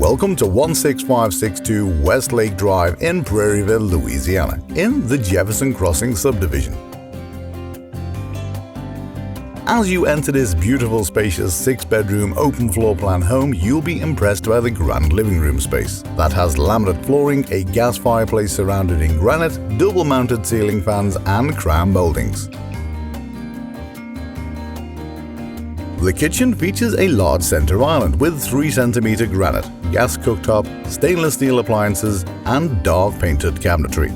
Welcome to 16562 Westlake Drive in Prairieville, Louisiana, in the Jefferson Crossing subdivision. As you enter this beautiful, spacious 6-bedroom open floor plan home, you'll be impressed by the grand living room space that has laminate flooring, a gas fireplace surrounded in granite, double-mounted ceiling fans and crown moldings. The kitchen features a large center island with 3 cm granite, gas cooktop, stainless steel appliances, and dark painted cabinetry.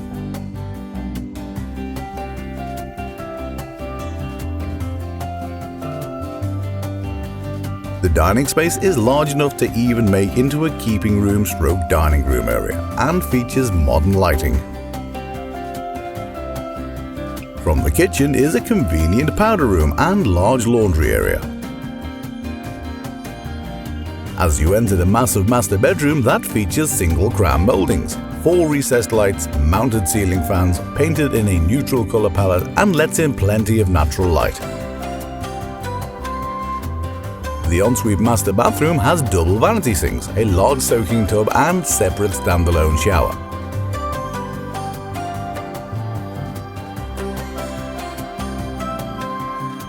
The dining space is large enough to even make into a keeping room / dining room area and features modern lighting. From the kitchen is a convenient powder room and large laundry area. As you enter the massive master bedroom that features single crown moldings, 4 recessed lights, mounted ceiling fans, painted in a neutral color palette and lets in plenty of natural light. The ensuite master bathroom has double vanity sinks, a large soaking tub and separate standalone shower.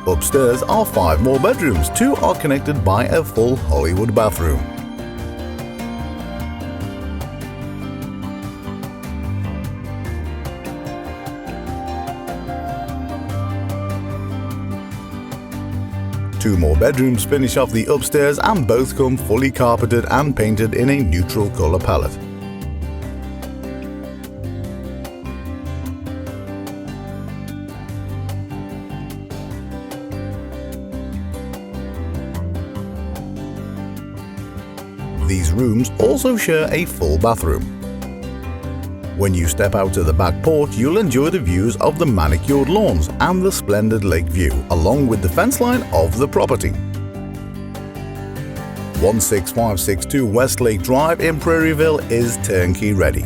Upstairs are 5 more bedrooms, 2 are connected by a full Hollywood bathroom. Two more bedrooms finish off the upstairs and both come fully carpeted and painted in a neutral color palette. These rooms also share a full bathroom. When you step out to the back porch, you'll enjoy the views of the manicured lawns and the splendid lake view, along with the fence line of the property. 16562 Westlake Drive in Prairieville is turnkey ready.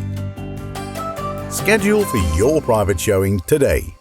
Schedule for your private showing today.